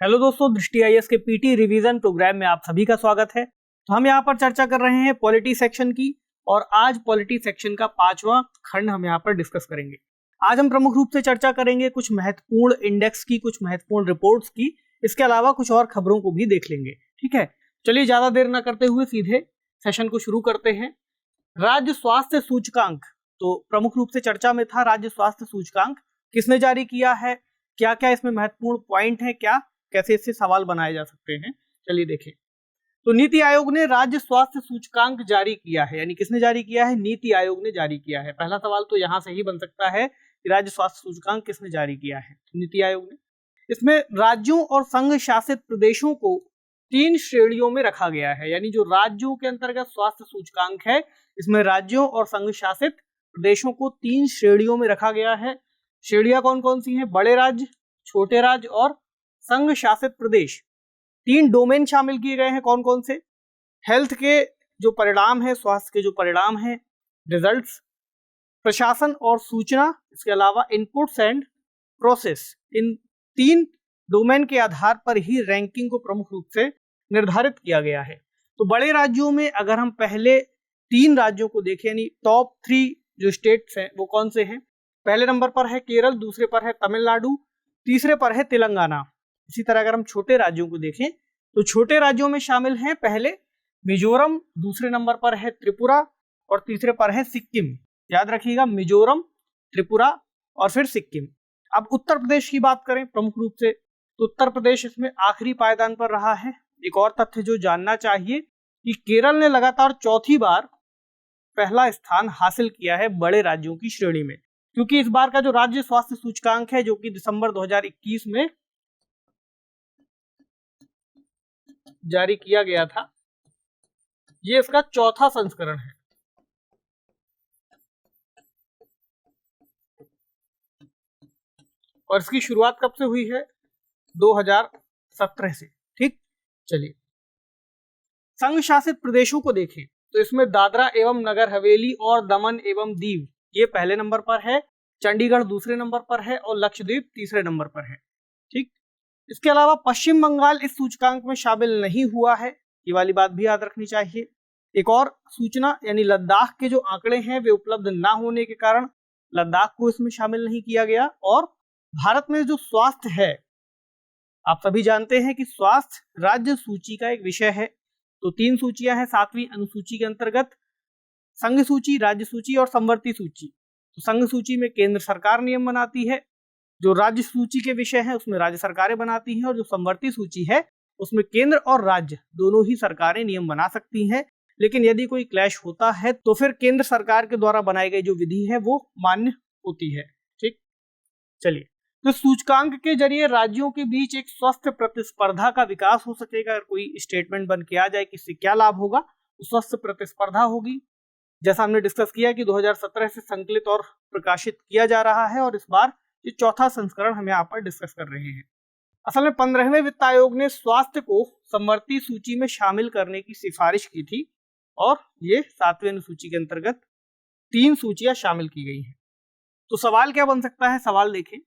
Hello दोस्तों, दृष्टि IAS के पीटी रिवीजन प्रोग्राम में आप सभी का स्वागत है। तो हम यहाँ पर चर्चा कर रहे हैं पॉलिटी सेक्शन की और आज पॉलिटी सेक्शन का 5वां खंड हम यहाँ पर डिस्कस करेंगे। आज हम प्रमुख रूप से चर्चा करेंगे कुछ महत्वपूर्ण इंडेक्स की, कुछ महत्वपूर्ण रिपोर्ट्स की, इसके अलावा कुछ और खबरों को भी देख लेंगे। ठीक है, चलिए ज्यादा देर न करते हुए सीधे सेशन को शुरू करते हैं। राज्य स्वास्थ्य सूचकांक, तो प्रमुख रूप से चर्चा में था राज्य स्वास्थ्य सूचकांक किसने जारी किया है, क्या क्या इसमें महत्वपूर्ण पॉइंट है, क्या कैसे इससे सवाल बनाए जा सकते हैं। चलिए देखें, तो नीति आयोग ने राज्य स्वास्थ्य सूचकांक जारी किया है, यानी किसने जारी किया है, नीति आयोग ने जारी किया है। पहला सवाल तो यहां से ही बन सकता है कि राज्य स्वास्थ्य सूचकांक किसने जारी किया है, नीति आयोग ने। इसमें राज्यों और संघ शासित प्रदेशों को 3 श्रेणियों में रखा गया है, यानी जो राज्यों के अंतर्गत स्वास्थ्य सूचकांक है, इसमें राज्यों और संघ शासित प्रदेशों को 3 श्रेणियों में रखा गया है। श्रेणियां कौन कौन सी हैं, बड़े राज्य, छोटे राज्य और संघ शासित प्रदेश। 3 डोमेन शामिल किए गए हैं, कौन कौन से, हेल्थ के जो परिणाम है, स्वास्थ्य के जो परिणाम है, रिजल्ट्स, प्रशासन और सूचना, इसके अलावा inputs and process. In 3 domain के आधार पर ही रैंकिंग को प्रमुख रूप से निर्धारित किया गया है। तो बड़े राज्यों में अगर हम पहले 3 राज्यों को देखें, यानी टॉप 3 जो स्टेट्स हैं वो कौन से हैं, पहले नंबर पर है केरल, दूसरे पर है तमिलनाडु, तीसरे पर है तेलंगाना। इसी तरह अगर हम छोटे राज्यों को देखें तो छोटे राज्यों में शामिल हैं पहले मिजोरम, दूसरे नंबर पर है त्रिपुरा और तीसरे पर है सिक्किम। याद रखिएगा, मिजोरम, त्रिपुरा और फिर सिक्किम। अब उत्तर प्रदेश की बात करें प्रमुख रूप से, तो उत्तर प्रदेश इसमें आखिरी पायदान पर रहा है। एक और तथ्य जो जानना चाहिए कि केरल ने लगातार 4थी बार पहला स्थान हासिल किया है बड़े राज्यों की श्रेणी में, क्योंकि इस बार का जो राज्य स्वास्थ्य सूचकांक है, जो कि दिसंबर 2021 में जारी किया गया था, ये इसका 4था संस्करण है। और इसकी शुरुआत कब से हुई है, 2017 से। ठीक, चलिए संघ शासित प्रदेशों को देखें तो इसमें दादरा एवं नगर हवेली और दमन एवं दीव ये पहले नंबर पर है, चंडीगढ़ दूसरे नंबर पर है और लक्षद्वीप तीसरे नंबर पर है। ठीक, इसके अलावा पश्चिम बंगाल इस सूचकांक में शामिल नहीं हुआ है, ये वाली बात भी याद रखनी चाहिए। एक और सूचना, यानी लद्दाख के जो आंकड़े हैं वे उपलब्ध ना होने के कारण लद्दाख को इसमें शामिल नहीं किया गया। और भारत में जो स्वास्थ्य है, आप सभी जानते हैं कि स्वास्थ्य राज्य सूची का एक विषय है। तो 3 सूचियां हैं 7वीं अनुसूची के अंतर्गत, संघ सूची, राज्य सूची और संवर्ती सूची। तो संघ सूची में केंद्र सरकार नियम बनाती है, जो राज्य सूची के विषय है उसमें राज्य सरकारें बनाती हैं, और जो संवर्ती सूची है उसमें केंद्र और राज्य दोनों ही सरकारें नियम बना सकती हैं। लेकिन यदि कोई क्लैश होता है तो फिर केंद्र सरकार के द्वारा बनाई गई जो विधि है वो मान्य होती है। ठीक, चलिए, तो सूचकांक के जरिए राज्यों के बीच एक स्वस्थ प्रतिस्पर्धा का विकास हो सकेगा। अगर कोई स्टेटमेंट बन के आ जाए कि इससे क्या लाभ होगा, तो स्वस्थ प्रतिस्पर्धा होगी। जैसा हमने डिस्कस किया कि 2017 से संकलित और प्रकाशित किया जा रहा है, और इस बार ये 4था संस्करण हम यहाँ पर डिस्कस कर रहे हैं। असल में 15वें वित्त आयोग ने स्वास्थ्य को समवर्ती सूची में शामिल करने की सिफारिश की थी, और ये 7वीं अनुसूची के अंतर्गत 3 सूचियां शामिल की गई हैं। तो सवाल क्या बन सकता है, सवाल देखें,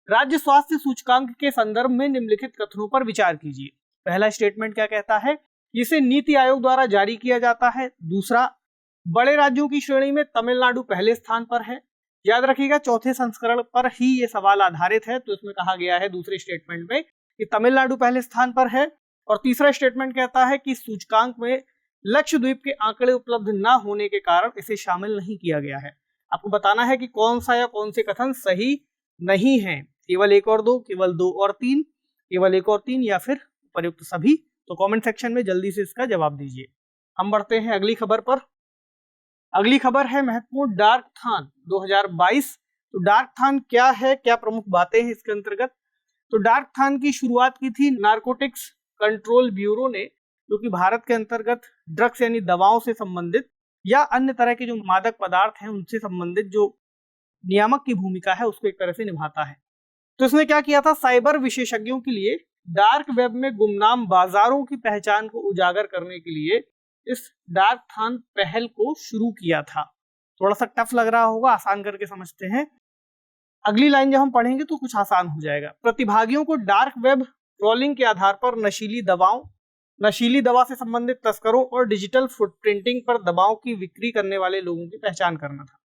राज्य स्वास्थ्य सूचकांक के संदर्भ में निम्नलिखित कथनों पर विचार कीजिए। पहला स्टेटमेंट क्या कहता है, इसे नीति आयोग द्वारा जारी किया जाता है। दूसरा, बड़े राज्यों की श्रेणी में तमिलनाडु पहले स्थान पर है। याद रखिएगा, 4थे संस्करण पर ही ये सवाल आधारित है, तो इसमें कहा गया है दूसरे स्टेटमेंट में कि तमिलनाडु पहले स्थान पर है। और तीसरा स्टेटमेंट कहता है कि सूचकांक में लक्षद्वीप के आंकड़े उपलब्ध न होने के कारण इसे शामिल नहीं किया गया है। आपको बताना है कि कौन सा या कौन से कथन सही नहीं है, केवल 1 और 2, केवल 2 और 3, केवल 1 और 3 या फिर उपयुक्त सभी। तो कमेंट सेक्शन में जल्दी से इसका जवाब दीजिए। हम बढ़ते हैं अगली खबर पर। अगली खबर है महत्वपूर्ण डार्कथॉन 2022। तो डार्कथॉन क्या है, क्या प्रमुख बातें हैं इसके अंतर्गत। तो डार्कथॉन की शुरुआत की थी नारकोटिक्स कंट्रोल ब्यूरो ने, जो कि भारत के अंतर्गत ड्रग्स यानी दवाओं से संबंधित या अन्य तरह के जो मादक पदार्थ हैं उनसे संबंधित जो नियामक की भूमिका है उसको एक तरह से निभाता है। तो इसने क्या किया था, साइबर विशेषज्ञों के लिए डार्क वेब में गुमनाम बाजारों की पहचान को उजागर करने के लिए इस डार्कथॉन पहल को शुरू किया था। थोड़ा सा टफ लग रहा होगा, आसान करके समझते हैं। अगली लाइन जब हम पढ़ेंगे तो कुछ आसान हो जाएगा। प्रतिभागियों को डार्क वेब ट्रोलिंग के आधार पर नशीली दवा से संबंधित तस्करों और डिजिटल फुटप्रिंटिंग पर दवाओं की बिक्री करने वाले लोगों की पहचान करना था।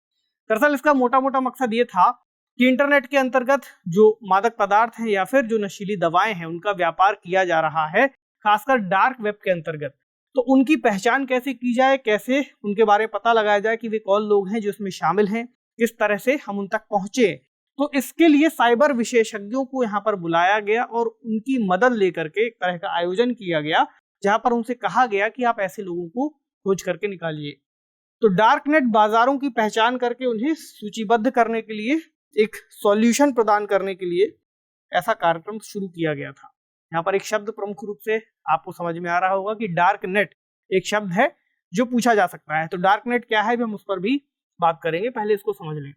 दरअसल इसका मोटा मोटा मकसद ये था कि इंटरनेट के अंतर्गत जो मादक पदार्थ हैं या फिर जो नशीली दवाएं हैं उनका व्यापार किया जा रहा है, खासकर डार्क वेब के अंतर्गत, तो उनकी पहचान कैसे की जाए, कैसे उनके बारे में पता लगाया जाए कि वे कौन लोग हैं जो इसमें शामिल हैं, किस तरह से हम उन तक पहुंचे। तो इसके लिए साइबर विशेषज्ञों को यहाँ पर बुलाया गया और उनकी मदद लेकर के एक तरह का आयोजन किया गया, जहां पर उनसे कहा गया कि आप ऐसे लोगों को खोज करके निकालिए। तो डार्क नेट बाजारों की पहचान करके उन्हें सूचीबद्ध करने के लिए, एक सॉल्यूशन प्रदान करने के लिए ऐसा कार्यक्रम शुरू किया गया था। यहाँ पर एक शब्द प्रमुख रूप से आपको समझ में आ रहा होगा कि डार्क नेट एक शब्द है जो पूछा जा सकता है। तो डार्क नेट क्या है, हम उस पर भी बात करेंगे, पहले इसको समझ लें।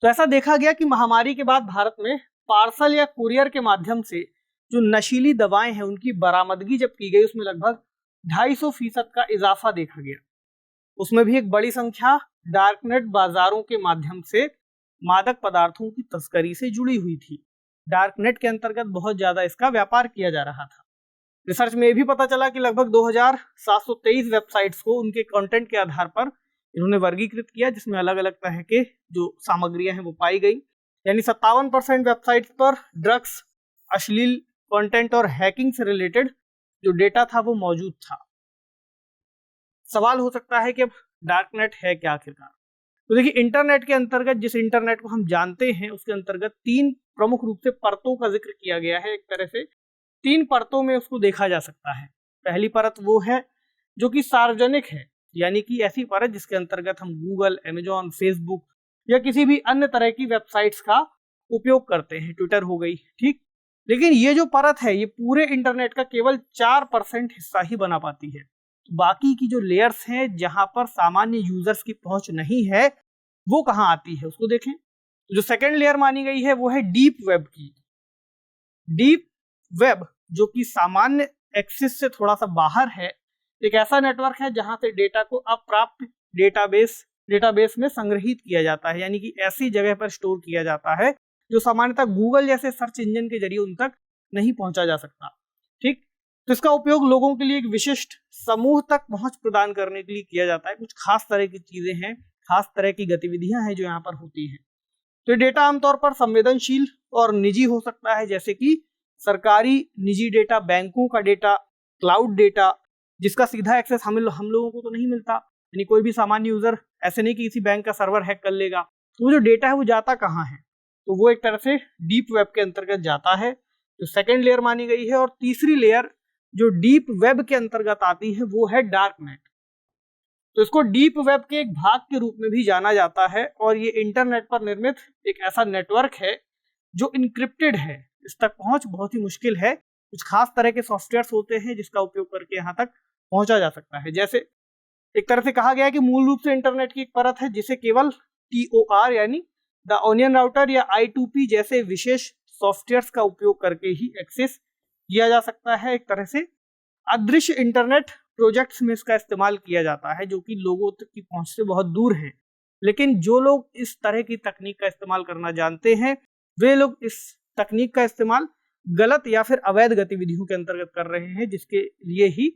तो ऐसा देखा गया कि महामारी के बाद भारत में पार्सल या कुरियर के माध्यम से जो नशीली दवाएं हैं उनकी बरामदगी जब की गई, उसमें लगभग 250% का इजाफा देखा गया। उसमें भी एक बड़ी संख्या डार्कनेट बाजारों के माध्यम से मादक पदार्थों की तस्करी से जुड़ी हुई थी। डार्कनेट के अंतर्गत बहुत ज्यादा इसका व्यापार किया जा रहा था। रिसर्च में भी पता चला कि लगभग 2723 वेबसाइट्स को उनके कंटेंट के आधार पर इन्होंने वर्गीकृत किया, जिसमें अलग अलग तरह के जो सामग्रियां हैं वो पाई गई। यानी 57% वेबसाइट्स पर ड्रग्स, अश्लील कंटेंट और हैकिंग से रिलेटेड जो डेटा था वो मौजूद था। सवाल हो सकता है कि अब डार्कनेट है क्या आखिरकार। तो देखिए, इंटरनेट के अंतर्गत, जिस इंटरनेट को हम जानते हैं, उसके अंतर्गत 3 प्रमुख रूप से परतों का जिक्र किया गया है। एक तरह से 3 परतों में उसको देखा जा सकता है। पहली परत वो है जो कि सार्वजनिक है, यानी कि ऐसी परत जिसके अंतर्गत हम गूगल, अमेजॉन, फेसबुक या किसी भी अन्य तरह की वेबसाइट्स का उपयोग करते हैं, ट्विटर हो गई, ठीक। लेकिन ये जो परत है ये पूरे इंटरनेट का केवल 4% हिस्सा ही बना पाती है। बाकी की जो लेयर्स हैं जहां पर सामान्य यूजर्स की पहुंच नहीं है, वो कहां आती है उसको देखें। जो सेकेंड लेयर मानी गई है वो है डीप वेब की। डीप वेब जो कि सामान्य एक्सेस से थोड़ा सा बाहर है, एक ऐसा नेटवर्क है जहां से डेटा को अप्राप्त डेटाबेस में संग्रहित किया जाता है, यानी कि ऐसी जगह पर स्टोर किया जाता है जो सामान्यतः गूगल जैसे सर्च इंजन के जरिए उन तक नहीं पहुंचा जा सकता, ठीक। तो इसका उपयोग लोगों के लिए एक विशिष्ट समूह तक पहुंच प्रदान करने के लिए किया जाता है। कुछ खास तरह की चीजें हैं, खास तरह की गतिविधियां हैं जो यहाँ पर होती हैं। तो डेटा आमतौर पर संवेदनशील और निजी हो सकता है, जैसे कि सरकारी निजी डेटा, बैंकों का डेटा, क्लाउड डेटा, जिसका सीधा एक्सेस हम लोगों को तो नहीं मिलता। यानी कोई भी सामान्य यूजर ऐसे नहीं कि किसी बैंक का सर्वर हैक कर लेगा। तो वो जो डेटा है वो जाता कहाँ है, तो वो एक तरह से डीप वेब के अंतर्गत जाता है, जो सेकेंड लेयर मानी गई है। और तीसरी लेयर जो डीप वेब के अंतर्गत आती है वो है डार्क नेट। तो इसको डीप वेब के एक भाग के रूप में भी जाना जाता है, और ये इंटरनेट पर निर्मित एक ऐसा नेटवर्क है जो इनक्रिप्टेड है। इस तक पहुंच बहुत ही मुश्किल है। कुछ खास तरह के सॉफ्टवेयर्स होते हैं जिसका उपयोग करके यहाँ तक पहुंचा जा सकता है। जैसे एक तरह से कहा गया है कि मूल रूप से इंटरनेट की एक परत है जिसे केवल TOR यानी द ओनियन राउटर या I2P जैसे विशेष सॉफ्टवेयर्स का उपयोग करके ही एक्सेस किया जा सकता है। एक तरह से अदृश्य इंटरनेट प्रोजेक्ट्स में इसका इस्तेमाल किया जाता है, जो कि लोगों तक की पहुंच से बहुत दूर है। लेकिन जो लोग इस तरह की तकनीक का इस्तेमाल करना जानते हैं, वे लोग इस तकनीक का इस्तेमाल गलत या फिर अवैध गतिविधियों के अंतर्गत कर रहे हैं, जिसके लिए ही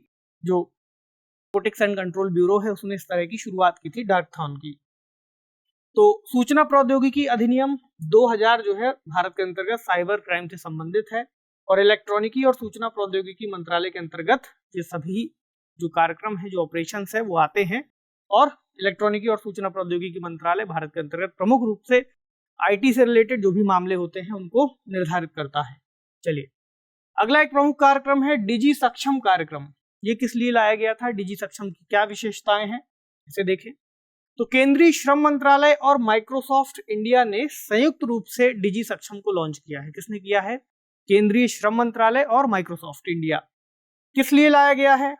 जो नारकोटिक्स एंड कंट्रोल ब्यूरो है उसने इस तरह की शुरुआत की थी, डार्कथॉन की। तो सूचना प्रौद्योगिकी अधिनियम 2000 जो है भारत के अंतर्गत साइबर क्राइम से संबंधित है, और इलेक्ट्रॉनिकी और सूचना प्रौद्योगिकी मंत्रालय के अंतर्गत ये सभी जो कार्यक्रम है, जो ऑपरेशंस है वो आते हैं। और इलेक्ट्रॉनिकी और सूचना प्रौद्योगिकी मंत्रालय भारत के अंतर्गत प्रमुख रूप से IT से रिलेटेड जो भी मामले होते हैं उनको निर्धारित करता है। चलिए, अगला एक प्रमुख कार्यक्रम है डिजी सक्षम कार्यक्रम। ये किस लिए लाया गया था, डिजी सक्षम की क्या विशेषताएं हैं, इसे देखें। तो केंद्रीय श्रम मंत्रालय और माइक्रोसॉफ्ट इंडिया ने संयुक्त रूप से डिजी सक्षम को लॉन्च किया है। किसने किया है? केंद्रीय श्रम मंत्रालय और माइक्रोसॉफ्ट इंडिया। किस लिए लाया गया है?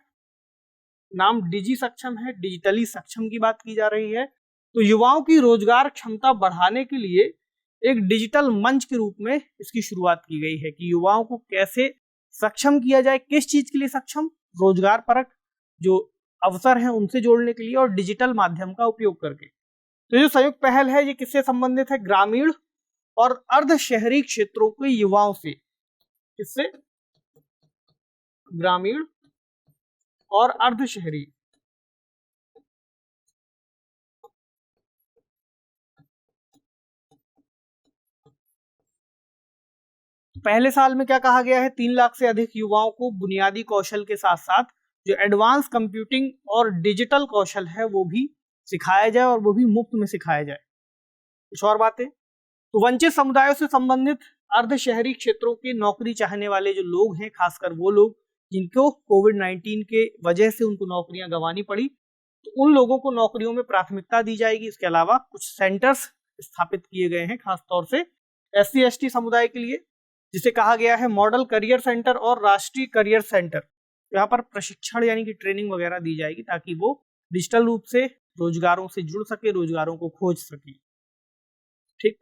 नाम डिजी सक्षम है, डिजिटली सक्षम की बात की जा रही है। तो युवाओं की रोजगार क्षमता बढ़ाने के लिए एक डिजिटल मंच के रूप में इसकी शुरुआत की गई है कि युवाओं को कैसे सक्षम किया जाए। किस चीज के लिए सक्षम? रोजगार परक जो अवसर हैं उनसे जोड़ने के लिए और डिजिटल माध्यम का उपयोग करके। तो जो संयुक्त पहल है ये किससे संबंधित है? ग्रामीण और अर्ध शहरी क्षेत्रों के युवाओं से। किससे? ग्रामीण और अर्ध शहरी। पहले साल में क्या कहा गया है, 3 लाख से अधिक युवाओं को बुनियादी कौशल के साथ साथ जो एडवांस कंप्यूटिंग और डिजिटल कौशल है वो भी सिखाया जाए और वो भी मुफ्त में सिखाया जाए। कुछ और बातें, तो वंचित समुदायों से संबंधित अर्ध शहरी क्षेत्रों के नौकरी चाहने वाले जो लोग हैं, खासकर वो लोग जिनको कोविड-19 के वजह से उनको नौकरियां गंवानी पड़ी, तो उन लोगों को नौकरियों में प्राथमिकता दी जाएगी। इसके अलावा कुछ सेंटर्स स्थापित किए गए हैं खासतौर से SC/ST समुदाय के लिए, जिसे कहा गया है मॉडल करियर सेंटर और राष्ट्रीय करियर सेंटर। यहाँ पर प्रशिक्षण यानी कि ट्रेनिंग वगैरह दी जाएगी ताकि वो डिजिटल रूप से रोजगारों से जुड़ सके, रोजगारों को खोज सके। ठीक,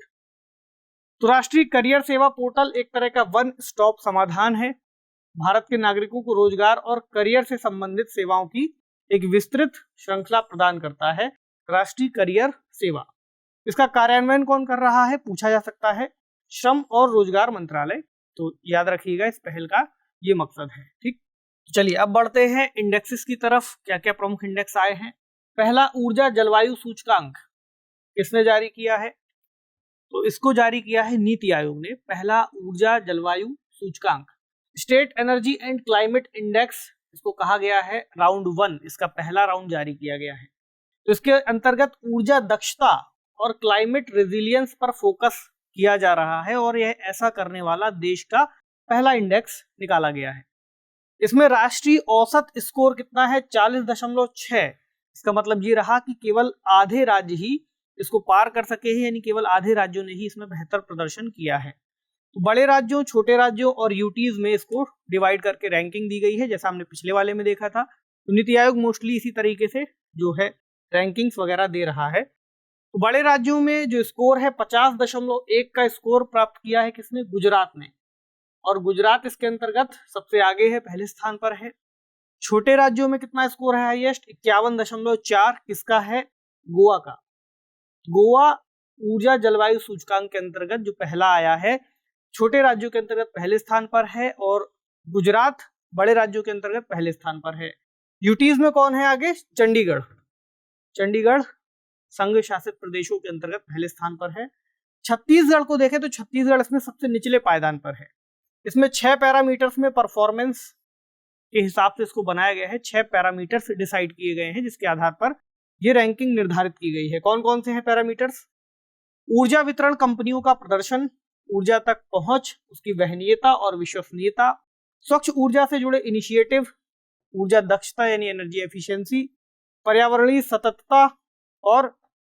तो राष्ट्रीय करियर सेवा पोर्टल एक तरह का वन स्टॉप समाधान है। भारत के नागरिकों को रोजगार और करियर से संबंधित सेवाओं की एक विस्तृत श्रृंखला प्रदान करता है राष्ट्रीय करियर सेवा। इसका कार्यान्वयन कौन कर रहा है, पूछा जा सकता है, श्रम और रोजगार मंत्रालय। तो याद रखिएगा इस पहल का ये मकसद है। ठीक, चलिए अब बढ़ते हैं इंडेक्सेस की तरफ। क्या क्या प्रमुख इंडेक्स आए हैं। पहला ऊर्जा जलवायु सूचकांक किसने जारी किया है, तो इसको जारी किया है नीति आयोग ने। पहला ऊर्जा जलवायु सूचकांक। State energy and climate index, इसको कहा गया है राउंड 1, इसका पहला राउंड जारी किया गया है। तो इसके अंतर्गत ऊर्जा दक्षता और क्लाइमेट रेजिलियंस पर फोकस किया जा रहा है और यह ऐसा करने वाला देश का पहला इंडेक्स निकाला गया है। इसमें राष्ट्रीय औसत स्कोर कितना है, 40.6। इसका मतलब ये रहा कि केवल आधे राज्य ही इसको पार कर सके हैं, यानी केवल आधे राज्यों ने ही इसमें बेहतर प्रदर्शन किया है। तो बड़े राज्यों, छोटे राज्यों और यूटीज में इसको डिवाइड करके रैंकिंग दी गई है, जैसा हमने पिछले वाले में देखा था। तो नीति आयोग मोस्टली इसी तरीके से जो है रैंकिंग्स वगैरह दे रहा है। तो बड़े राज्यों में जो स्कोर है 50.1 का स्कोर प्राप्त किया है किसने, गुजरात ने, और गुजरात इसके अंतर्गत सबसे आगे है, पहले स्थान पर है। छोटे राज्यों में कितना स्कोर है हाईएस्ट, 51.4, किसका है, गोवा का। गोवा ऊर्जा जलवायु सूचकांक के अंतर्गत जो पहला आया है, छोटे राज्यों के अंतर्गत पहले स्थान पर है, और गुजरात बड़े राज्यों के अंतर्गत पहले स्थान पर है। यूटीज में कौन है आगे, चंडीगढ़। चंडीगढ़ संघ शासित प्रदेशों के अंतर्गत पहले स्थान पर है। छत्तीसगढ़ को देखें तो छत्तीसगढ़ इसमें सबसे निचले पायदान पर है। इसमें 6 पैरामीटर्स में परफॉर्मेंस के हिसाब से इसको बनाया गया है। 6 पैरामीटर्स डिसाइड किए गए हैं जिसके आधार पर ये रैंकिंग निर्धारित की गई है। कौन कौन से हैं पैरामीटर्स, ऊर्जा वितरण कंपनियों का प्रदर्शन, ऊर्जा तक पहुंच, उसकी वहनीयता और विश्वसनीयता, स्वच्छ ऊर्जा से जुड़े इनिशिएटिव, ऊर्जा दक्षता यानी एनर्जी एफिशिएंसी, पर्यावरणीय सततता और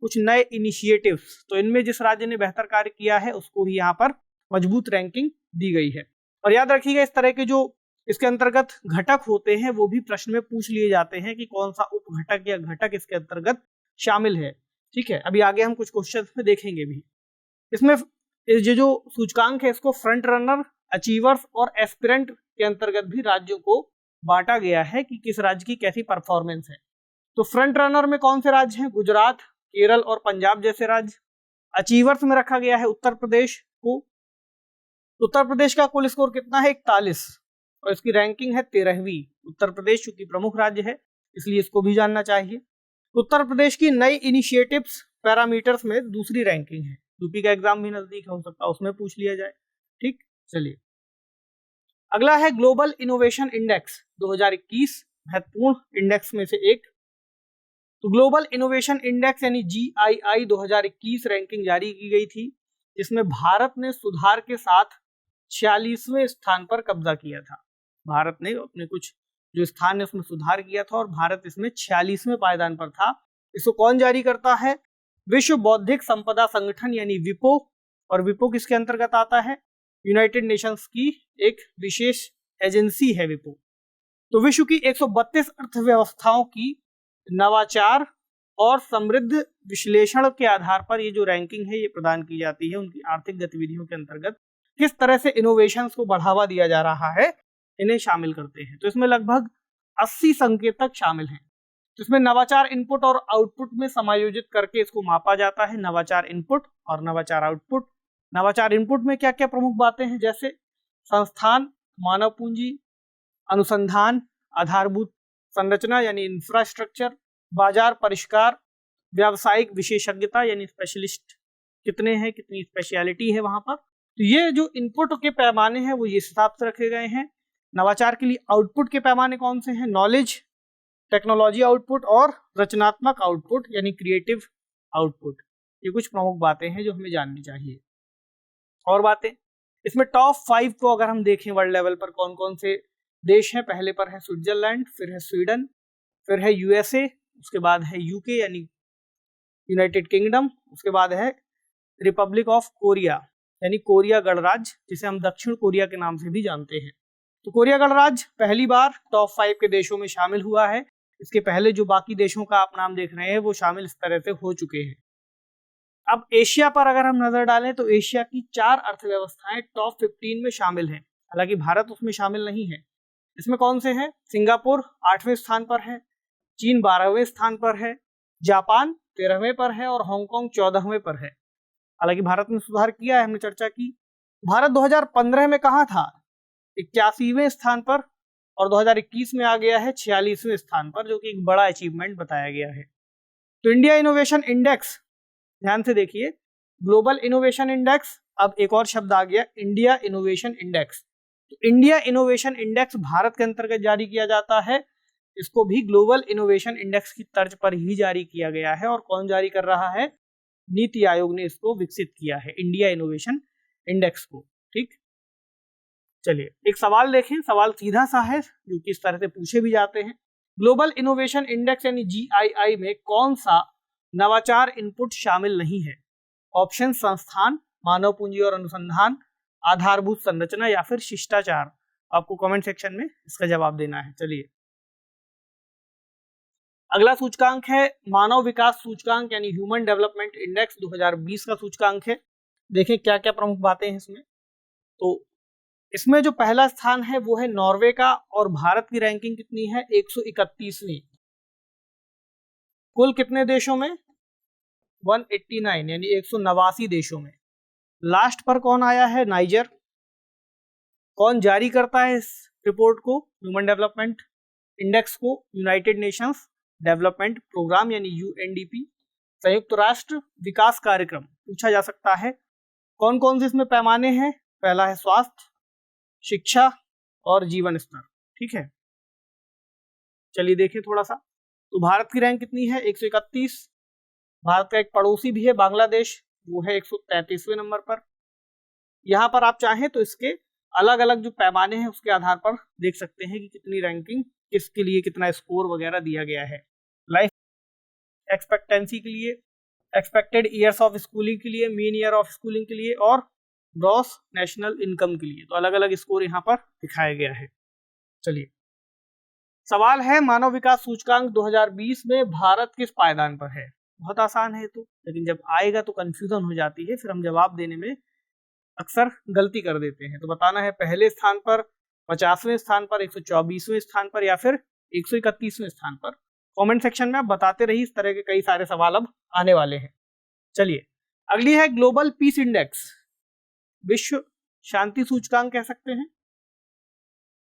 कुछ नए इनिशिएटिव्स। तो इनमें जिस राज्य ने बेहतर कार्य किया है उसको भी यहाँ पर मजबूत रैंकिंग दी गई है। और याद रखिएगा इस तरह के जो इसके अंतर्गत घटक होते हैं वो भी प्रश्न में पूछ लिए जाते हैं कि कौन सा उप घटक या घटक इसके अंतर्गत शामिल है। ठीक है, अभी आगे हम कुछ क्वेश्चन में देखेंगे भी। इसमें ये जो सूचकांक है इसको फ्रंट रनर, अचीवर्स और एस्पिरेंट के अंतर्गत भी राज्यों को बांटा गया है कि किस राज्य की कैसी परफॉर्मेंस है। तो फ्रंट रनर में कौन से राज्य हैं, गुजरात, केरल और पंजाब जैसे राज्य। अचीवर्स में रखा गया है उत्तर प्रदेश को। उत्तर प्रदेश का कुल स्कोर कितना है, 41, और इसकी रैंकिंग है 13वीं। उत्तर प्रदेश चूंकि प्रमुख राज्य है इसलिए इसको भी जानना चाहिए। उत्तर प्रदेश की नई इनिशिएटिव्स पैरामीटर्स में दूसरी रैंकिंग है। यूपी का एग्जाम भी नजदीक हो सकता है, उसमें पूछ लिया जाए। ठीक, चलिए अगला है ग्लोबल इनोवेशन इंडेक्स 2021, महत्वपूर्ण इंडेक्स में से एक। तो ग्लोबल इनोवेशन इंडेक्स यानी GII 2021 रैंकिंग जारी की गई थी, जिसमें भारत ने सुधार के साथ 46वें स्थान पर कब्जा किया था। भारत ने अपने कुछ जो स्थान है उसमें सुधार किया था और भारत इसमें 46वें पायदान पर था। इसको कौन जारी करता है, विश्व बौद्धिक संपदा संगठन यानी विपो। और विपो किसके अंतर्गत आता है, यूनाइटेड नेशंस की एक विशेष एजेंसी है विपो। तो विश्व की 132 अर्थव्यवस्थाओं की नवाचार और समृद्ध विश्लेषण के आधार पर ये जो रैंकिंग है ये प्रदान की जाती है। उनकी आर्थिक गतिविधियों के अंतर्गत किस तरह से इनोवेशंस को बढ़ावा दिया जा रहा है इन्हें शामिल करते हैं। तो इसमें लगभग 80 संकेतक शामिल हैं। तो इसमें नवाचार इनपुट और आउटपुट में समायोजित करके इसको मापा जाता है, नवाचार इनपुट और नवाचार आउटपुट। नवाचार इनपुट में क्या क्या प्रमुख बातें हैं, जैसे संस्थान, मानव पूंजी, अनुसंधान, आधारभूत संरचना यानी इंफ्रास्ट्रक्चर, बाजार परिष्कार, व्यावसायिक विशेषज्ञता यानी स्पेशलिस्ट कितने हैं, कितनी स्पेशलिटी है वहां पर। तो ये जो इनपुट के पैमाने हैं वो ये हिसाब से रखे गए हैं। नवाचार के लिए आउटपुट के पैमाने कौन से हैं, नॉलेज, टेक्नोलॉजी आउटपुट और रचनात्मक आउटपुट यानी क्रिएटिव आउटपुट। ये कुछ प्रमुख बातें हैं जो हमें जाननी चाहिए। और बातें इसमें टॉप 5 को अगर हम देखें वर्ल्ड लेवल पर कौन कौन से देश हैं, पहले पर है स्विट्जरलैंड, फिर है स्वीडन, फिर है यूएसए, उसके बाद है यूके यानी यूनाइटेड किंगडम, उसके बाद है रिपब्लिक ऑफ कोरिया यानी कोरिया गणराज्य, जिसे हम दक्षिण कोरिया के नाम से भी जानते हैं। तो कोरिया गणराज्य पहली बार टॉप 5 के देशों में शामिल हुआ है। इसके पहले जो बाकी देशों का आप नाम देख रहे हैं वो शामिल इस तरह से हो चुके हैं। अब एशिया पर अगर हम नजर डालें तो एशिया की 4 अर्थव्यवस्थाएं टॉप 15 में शामिल हैं, हालांकि भारत उसमें शामिल नहीं है। इसमें कौन से हैं, सिंगापुर 8वें स्थान पर है, चीन 12वें स्थान पर है, जापान 13वें पर है और हांगकांग 14वें पर है। हालांकि भारत ने सुधार किया है, हमने चर्चा की। भारत 2015 में कहाँ था, 81वें स्थान पर, और 2021 में आ गया है 46वें स्थान पर, जो कि एक बड़ा अचीवमेंट बताया गया है। तो इंडिया इनोवेशन इंडेक्स, ध्यान से देखिए, ग्लोबल इनोवेशन इंडेक्स, अब एक और शब्द आ गया इंडिया इनोवेशन इंडेक्स। तो इंडिया इनोवेशन इंडेक्स भारत के अंतर्गत जारी किया जाता है। इसको भी ग्लोबल इनोवेशन इंडेक्स की तर्ज पर ही जारी किया गया है। और कौन जारी कर रहा है, नीति आयोग ने इसको विकसित किया है इंडिया इनोवेशन इंडेक्स को। ठीक, चलिए एक सवाल देखें, सवाल सीधा सा है जो कि इस तरह से पूछे भी जाते हैं। ग्लोबल इनोवेशन इंडेक्स यानी GII में कौन सा नवाचार इनपुट शामिल नहीं है? ऑप्शन संस्थान, मानव पूंजी और अनुसंधान, आधारभूत संरचना या फिर शिष्टाचार। आपको कमेंट सेक्शन में इसका जवाब देना है। चलिए अगला सूचकांक है मानव विकास सूचकांक यानी ह्यूमन डेवलपमेंट इंडेक्स 2020 का सूचकांक है। देखें क्या क्या प्रमुख बातें हैं इसमें। तो इसमें जो पहला स्थान है वो है नॉर्वे का, और भारत की रैंकिंग कितनी है, 131वीं। कुल कितने देशों में, 189 यानी 189 देशों में। लास्ट पर कौन आया है, नाइजर। कौन जारी करता है इस रिपोर्ट को, ह्यूमन डेवलपमेंट इंडेक्स को, यूनाइटेड नेशंस डेवलपमेंट प्रोग्राम यानी UNDP, संयुक्त राष्ट्र विकास कार्यक्रम। पूछा जा सकता है कौन कौन से इसमें पैमाने हैं, पहला है स्वास्थ्य, शिक्षा और जीवन स्तर। ठीक है, चलिए देखें थोड़ा सा। तो भारत की रैंक कितनी है, 131। भारत का एक पड़ोसी भी है बांग्लादेश, वो है 133वें नंबर पर। यहां पर आप चाहें तो इसके अलग अलग जो पैमाने हैं उसके आधार पर देख सकते हैं कि कितनी रैंकिंग, किसके लिए कितना स्कोर वगैरह दिया गया है। लाइफ एक्सपेक्टेंसी के लिए, एक्सपेक्टेड ईयर्स ऑफ स्कूलिंग के लिए, मीन ईयर ऑफ स्कूलिंग के लिए और ग्रॉस नेशनल इनकम के लिए, तो अलग अलग स्कोर यहाँ पर दिखाया गया है। चलिए सवाल है मानव विकास सूचकांक 2020 में भारत किस पायदान पर है। बहुत आसान है तो, लेकिन जब आएगा तो कंफ्यूजन हो जाती है, फिर हम जवाब देने में अक्सर गलती कर देते हैं। तो बताना है पहले स्थान पर, 50वें स्थान पर, 124वें स्थान पर या फिर 131वें स्थान पर। कमेंट सेक्शन में आप बताते रहिए, इस तरह के कई सारे सवाल अब आने वाले हैं। चलिए अगली है ग्लोबल पीस इंडेक्स, विश्व शांति सूचकांक कह सकते हैं।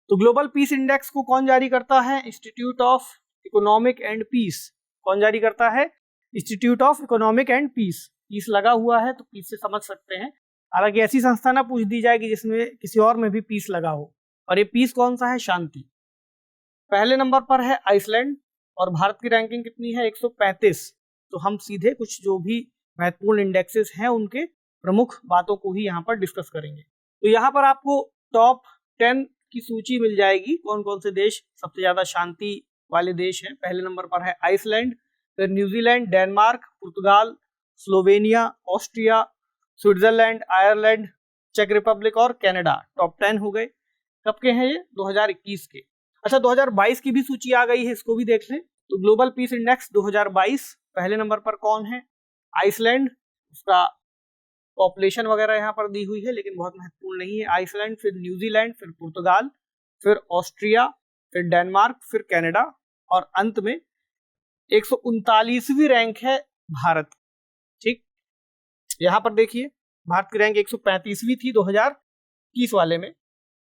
तो ग्लोबल पीस इंडेक्स को कौन जारी करता है, institute of economic and peace. कौन जारी करता है, institute of economic and peace. Peace लगा हुआ है तो पीस से समझ सकते हैं, हालांकि ऐसी संस्था ना पूछ दी जाएगी जिसमें किसी और में भी पीस लगा हो। और ये पीस कौन सा है, शांति। पहले नंबर पर है आइसलैंड और भारत की रैंकिंग कितनी है, 135। तो हम सीधे कुछ जो भी महत्वपूर्ण इंडेक्सेस हैं उनके प्रमुख बातों को ही यहाँ पर डिस्कस करेंगे। तो यहाँ पर आपको टॉप 10 की सूची मिल जाएगी, कौन कौन से देश सबसे ज्यादा शांति वाले देश हैं। पहले नंबर पर है आइसलैंड, फिर न्यूजीलैंड, डेनमार्क, पुर्तगाल, स्लोवेनिया, ऑस्ट्रिया, स्विट्जरलैंड, आयरलैंड, चेक रिपब्लिक और कनाडा। टॉप 10 हो गए। कब के हैं ये, 2021 के। अच्छा 2022 की भी सूची आ गई है, इसको भी देख लें। तो ग्लोबल पीस इंडेक्स 2022 पहले नंबर पर कौन है, आइसलैंड। उसका पॉपुलेशन वगैरह यहाँ पर दी हुई है लेकिन बहुत महत्वपूर्ण नहीं है। आइसलैंड, फिर न्यूजीलैंड, फिर पुर्तगाल, फिर ऑस्ट्रिया, फिर डेनमार्क, फिर कनाडा और अंत में 139वीं रैंक है भारत। ठीक, यहाँ पर देखिए भारत की रैंक 135वीं थी 2021 वाले में,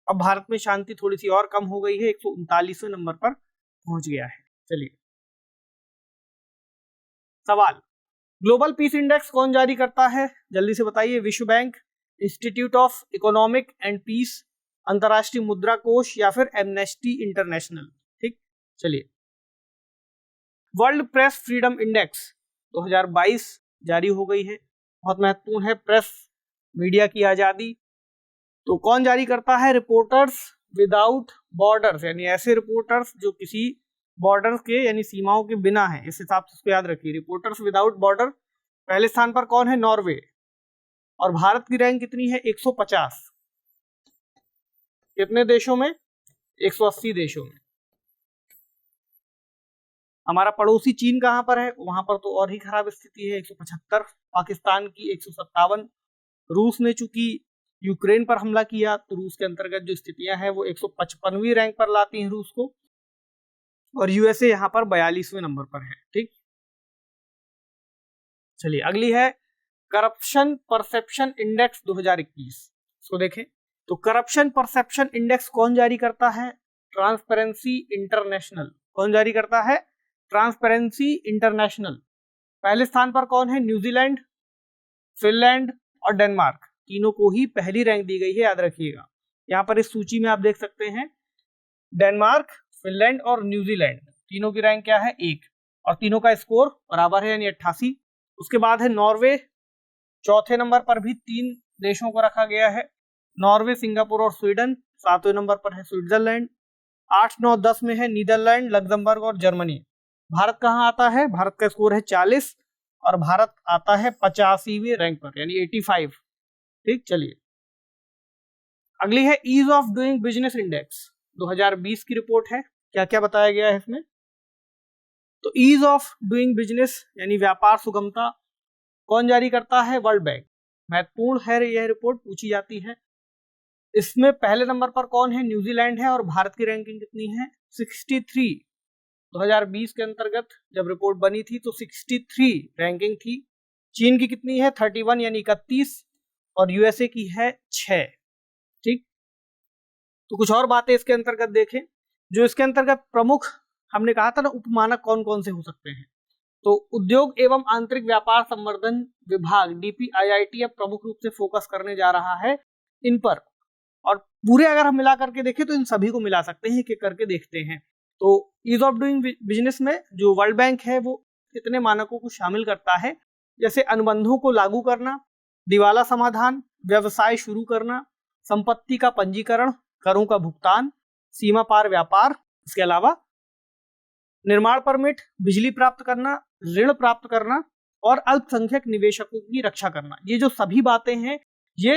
अब भारत में शांति थोड़ी सी और कम हो गई है, 139वें नंबर पर पहुंच गया है। चलिए सवाल, ग्लोबल पीस इंडेक्स कौन जारी करता है, जल्दी से बताइए। विश्व bank, institute of economic and peace, अंतरराष्ट्रीय मुद्रा कोष या फिर एमनेस्टी इंटरनेशनल। ठीक, चलिए वर्ल्ड प्रेस फ्रीडम इंडेक्स 2022 जारी हो गई है, बहुत महत्वपूर्ण है, प्रेस मीडिया की आजादी। तो कौन जारी करता है, रिपोर्टर्स विदाउट बॉर्डर्स, यानी ऐसे रिपोर्टर्स जो किसी बॉर्डर्स के यानी सीमाओं के बिना है, इस हिसाब से उसको याद रखिए, रिपोर्टर्स विदाउट बॉर्डर। पहले स्थान पर कौन है, नॉर्वे, और भारत की रैंक कितनी है, 150। कितने देशों में, 180 देशों में। हमारा पड़ोसी चीन कहां पर है, वहां पर तो और ही खराब स्थिति है, 175। पाकिस्तान की 157। रूस ने चूंकि यूक्रेन पर हमला किया तो रूस के अंतर्गत जो स्थितियां हैं वो 155वीं रैंक पर लाती हैं रूस को, और यूएसए यहां पर 42वें नंबर पर है। ठीक, चलिए अगली है करप्शन परसेप्शन इंडेक्स 2021, इसको देखें। तो करप्शन परसेप्शन इंडेक्स कौन जारी करता है, ट्रांसपेरेंसी इंटरनेशनल। कौन जारी करता है, ट्रांसपेरेंसी इंटरनेशनल। पहले स्थान पर कौन है, न्यूजीलैंड, फिनलैंड और डेनमार्क, तीनों को ही पहली रैंक दी गई है, याद रखिएगा। यहाँ पर इस सूची में आप देख सकते हैं डेनमार्क, फिनलैंड और न्यूजीलैंड, तीनों की रैंक क्या है, 1, और तीनों का स्कोर बराबर है यानी 88। उसके बाद है नॉर्वे, चौथे नंबर पर भी 3 देशों को रखा गया है, नॉर्वे, सिंगापुर और स्वीडन। 7वें नंबर पर है स्विट्जरलैंड। 8, 9, 10 में है नीदरलैंड, लग्जमबर्ग और जर्मनी। भारत कहाँ आता है, भारत का स्कोर है 40 और भारत आता है 85वीं रैंक पर यानी 85। ठीक, चलिए अगली है ease of doing business index 2020 की रिपोर्ट है। क्या क्या बताया गया है इसमें, तो ईज ऑफ डूइंग बिजनेस यानी व्यापार सुगमता कौन जारी करता है, वर्ल्ड बैंक। महत्वपूर्ण है यह रिपोर्ट, पूछी जाती है। इसमें पहले नंबर पर कौन है, न्यूजीलैंड है, और भारत की रैंकिंग कितनी है, 63। 2020 के अंतर्गत जब रिपोर्ट बनी थी तो 63 रैंकिंग थी। चीन की कितनी है, 31 यानी 31, और यूएसए की है 6। ठीक, तो कुछ और बातें इसके अंतर्गत देखें। जो इसके अंतर्गत प्रमुख हमने कहा था ना उपमानक कौन कौन से हो सकते हैं, तो उद्योग एवं आंतरिक व्यापार संवर्धन विभाग DPIIT अब प्रमुख रूप से फोकस करने जा रहा है इन पर, और पूरे अगर हम मिला करके देखें तो इन सभी को मिला सकते हैं कि करके देखते हैं। तो ईज ऑफ डूइंग बिजनेस में जो वर्ल्ड बैंक है वो कितने मानकों को शामिल करता है, जैसे अनुबंधों को लागू करना, दिवाला समाधान, व्यवसाय शुरू करना, संपत्ति का पंजीकरण, करों का भुगतान, सीमा पार व्यापार, इसके अलावा निर्माण परमिट, बिजली प्राप्त करना, ऋण प्राप्त करना और अल्पसंख्यक निवेशकों की रक्षा करना। ये जो सभी बातें हैं ये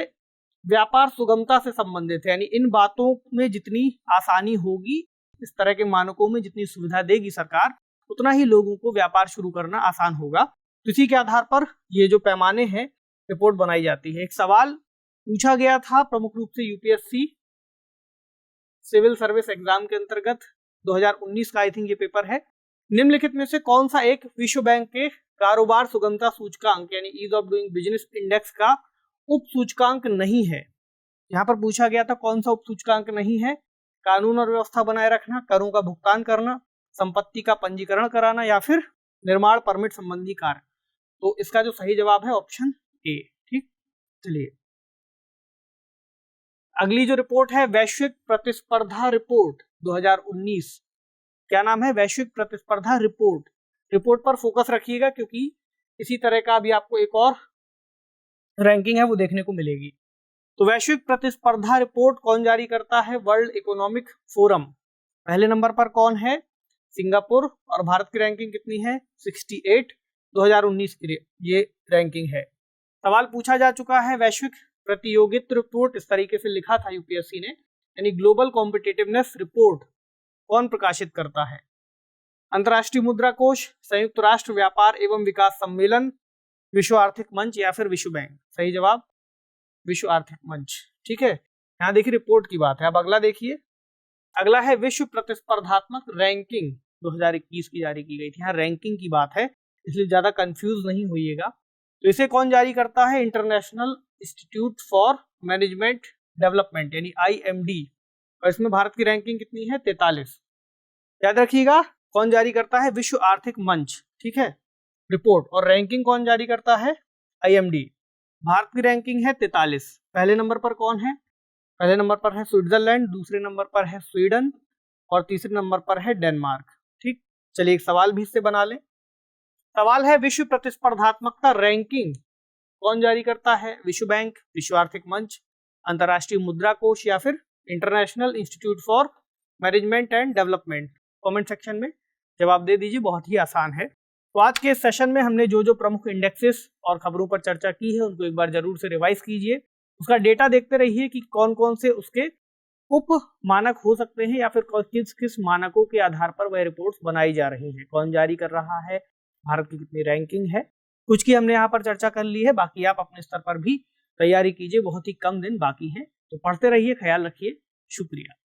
व्यापार सुगमता से संबंधित है, यानी इन बातों में जितनी आसानी होगी, इस तरह के मानकों में जितनी सुविधा देगी सरकार, उतना ही लोगों को व्यापार शुरू करना आसान होगा। तो इसी के आधार पर ये जो पैमाने हैं रिपोर्ट बनाई जाती है। एक सवाल पूछा गया था प्रमुख रूप से यूपीएससी सिविल सर्विस एग्जाम के अंतर्गत 2019 का आई थिंक ये पेपर है। निम्नलिखित में से कौन सा एक विश्व बैंक के कारोबार सुगमता सूचकांक यानी ease of doing business index का उप सूचकांक नहीं है। यहाँ पर पूछा गया था कौन सा उप सूचकांक नहीं है, कानून और व्यवस्था बनाए रखना, करों का भुगतान करना, संपत्ति का पंजीकरण कराना या फिर निर्माण परमिट संबंधी कार्य। तो इसका जो सही जवाब है ऑप्शन ए। ठीक, चलिए अगली जो रिपोर्ट है वैश्विक प्रतिस्पर्धा रिपोर्ट 2019। क्या नाम है, वैश्विक प्रतिस्पर्धा रिपोर्ट। रिपोर्ट पर फोकस रखिएगा क्योंकि इसी तरह का अभी आपको एक और रैंकिंग है वो देखने को मिलेगी। तो वैश्विक प्रतिस्पर्धा रिपोर्ट कौन जारी करता है, वर्ल्ड इकोनॉमिक फोरम। पहले नंबर पर कौन है, सिंगापुर, और भारत की रैंकिंग कितनी है, 68। 2019 की ये रैंकिंग है। सवाल पूछा जा चुका है वैश्विक प्रतियोगिता रिपोर्ट, इस तरीके से लिखा था यूपीएससी ने, यानी ग्लोबल कॉम्पिटिटिवनेस रिपोर्ट कौन प्रकाशित करता है, अंतर्राष्ट्रीय मुद्रा कोष, संयुक्त राष्ट्र व्यापार एवं विकास सम्मेलन, विश्व आर्थिक मंच या फिर विश्व बैंक। सही जवाब विश्व आर्थिक मंच। ठीक है, यहाँ देखिए रिपोर्ट की बात है। अब अगला देखिए, अगला है विश्व प्रतिस्पर्धात्मक रैंकिंग 2021 की जारी की गई थी। यहाँ रैंकिंग की बात है इसलिए ज्यादा कंफ्यूज नहीं होइएगा। तो इसे कौन जारी करता है, international institute for management development यानी IMD और इसमें भारत की रैंकिंग कितनी है? 43। याद रखिएगा, कौन जारी करता है? विश्व आर्थिक मंच, ठीक है, रिपोर्ट। और रैंकिंग कौन जारी करता है? IMD। भारत की रैंकिंग है 43। पहले नंबर पर कौन है? पहले नंबर पर है स्विट्जरलैंड, दूसरे नंबर पर है स्वीडन और तीसरे नंबर पर है डेनमार्क। ठीक, चलिए एक सवाल भी इससे बना लें। सवाल है, विश्व प्रतिस्पर्धात्मकता रैंकिंग कौन जारी करता है? विश्व बैंक, विश्व आर्थिक मंच, अंतर्राष्ट्रीय मुद्रा कोष या फिर international institute for management and development? Comment section में जवाब दे दीजिए, बहुत ही आसान है। तो आज के सेशन में हमने जो जो प्रमुख इंडेक्सेस और खबरों पर चर्चा की है उनको एक बार जरूर से रिवाइज कीजिए। उसका डेटा देखते रहिए कि कौन कौन से उसके उप मानक हो सकते हैं या फिर किस किस मानकों के आधार पर वह रिपोर्ट्स बनाई जा रही हैं, कौन जारी कर रहा है, भारत की कितनी रैंकिंग है। कुछ की हमने यहाँ पर चर्चा कर ली है, बाकी आप अपने स्तर पर भी तैयारी कीजिए, बहुत ही कम दिन बाकी हैं। तो पढ़ते रहिए, ख्याल रखिए, शुक्रिया।